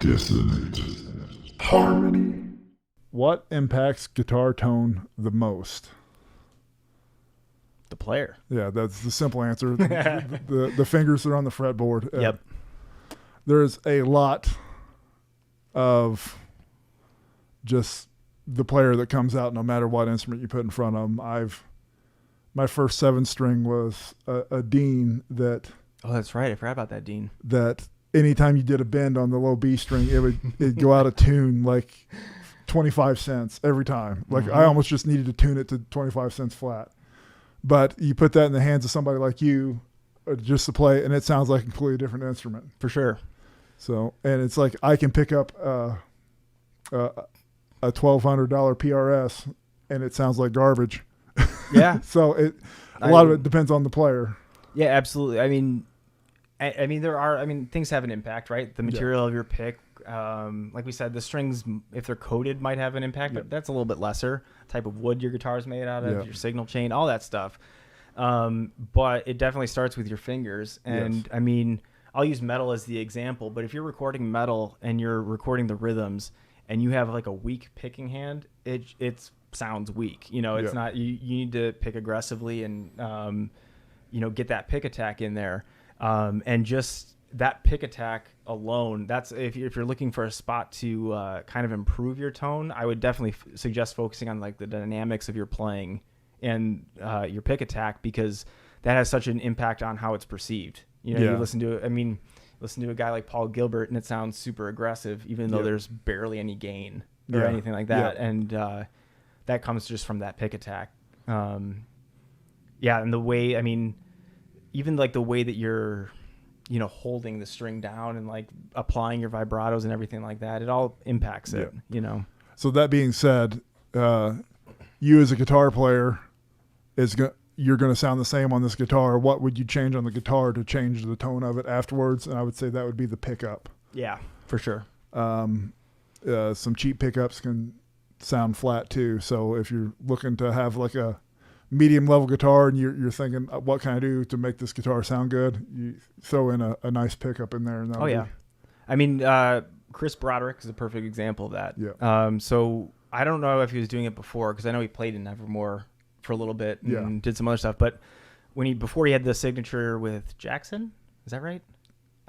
Dissonant Harmony. What impacts guitar tone the most? The player. Yeah, that's the simple answer. the fingers are on the fretboard. Yep. There's a lot of just the player that comes out no matter what instrument you put in front of them. My first 7-string was a Dean that... Oh, that's right. I forgot about that, Dean. That anytime you did a bend on the low B string, it'd go out of tune like 25 cents every time. Like I almost just needed to tune it to 25 cents flat. But you put that in the hands of somebody like you just to play, and it sounds like a completely different instrument. For sure. So, and it's like I can pick up a $1,200 PRS, and it sounds like garbage. Yeah. So a lot of it depends on the player. Yeah, absolutely. I mean, things have an impact, right? The material of your pick, like we said, the strings, if they're coated, might have an impact, but that's a little bit lesser. Type of wood your guitar is made out of, your signal chain, all that stuff. But it definitely starts with your fingers. And I mean, I'll use metal as the example, but if you're recording metal and you're recording the rhythms and you have like a weak picking hand, it sounds weak. You know, it's not, you need to pick aggressively and, get that pick attack in there. And just that pick attack alone, that's if you're looking for a spot to kind of improve your tone, I would definitely suggest focusing on like the dynamics of your playing and your pick attack, because that has such an impact on how it's perceived. You listen to a guy like Paul Gilbert and it sounds super aggressive, even though there's barely any gain or anything like that. And that comes just from that pick attack. And the way, even like the way that you're, holding the string down and like applying your vibratos and everything like that, it all impacts it, So that being said, you as a guitar player you're going to sound the same on this guitar. What would you change on the guitar to change the tone of it afterwards? And I would say that would be the pickup. Yeah, for sure. Some cheap pickups can sound flat too. So if you're looking to have like a medium level guitar and you're thinking, what can I do to make this guitar sound good? You throw in a nice pickup in there. And Chris Broderick is a perfect example of that. Yeah. So I don't know if he was doing it before, because I know he played in Nevermore for a little bit and did some other stuff. But before he had the signature with Jackson, is that right?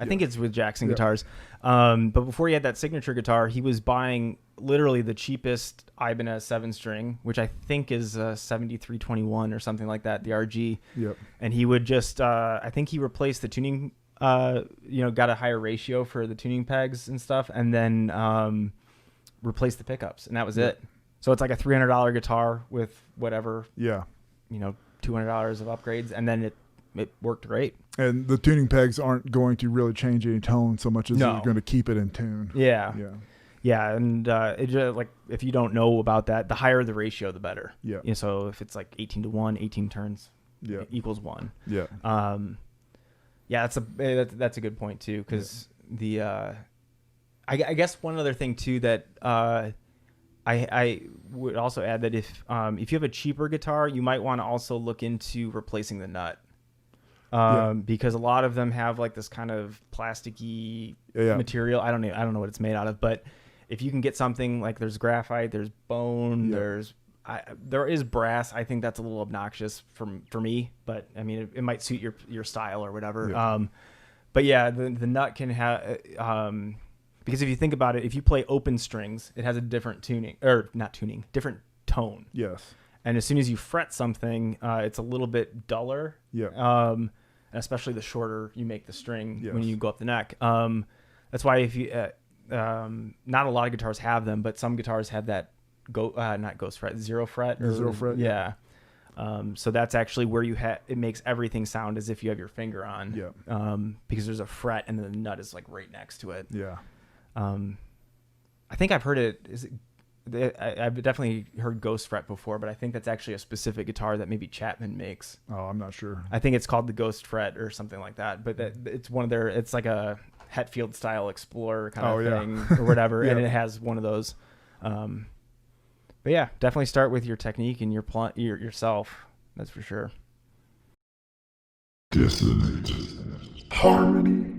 I think it's with Jackson guitars. But before he had that signature guitar, he was buying literally the cheapest Ibanez 7-string, which I think is a 7321 or something like that, the RG. Yep. And he would just, I think he replaced the tuning, got a higher ratio for the tuning pegs and stuff, and then replaced the pickups, and that was it. So it's like a $300 guitar with whatever, $200 of upgrades, and then it worked great. And the tuning pegs aren't going to really change any tone so much as you're going to keep it in tune. Yeah. And it just, like, if you don't know about that, the higher the ratio, the better. Yeah. So if it's like 18-to-1, 18 turns equals 1. Yeah. That's a good point too, because I guess one other thing too that I would also add that if you have a cheaper guitar, you might want to also look into replacing the nut. Because a lot of them have like this kind of plasticky material. I don't know what it's made out of, but if you can get something like, there's graphite, there's bone, there is brass. I think that's a little obnoxious for me, but it might suit your style or whatever. But the nut can have, because if you think about it, if you play open strings, it has a different different tone. Yes. And as soon as you fret something, it's a little bit duller. Yeah. Especially the shorter you make the string when you go up the neck. That's why if you, not a lot of guitars have them, but some guitars have that not ghost fret, zero fret. Zero fret. Yeah. So that's actually where it makes everything sound as if you have your finger on. Yeah. Because there's a fret and the nut is like right next to it. Yeah. I think I've heard it. I've definitely heard ghost fret before, but I think that's actually a specific guitar that maybe Chapman makes. Oh, I'm not sure. I think it's called the ghost fret or something like that. But it's one of their. It's like a Hetfield style Explorer kind of thing or whatever, and it has one of those. But yeah, definitely start with your technique and yourself. That's for sure. Dissonant Harmony.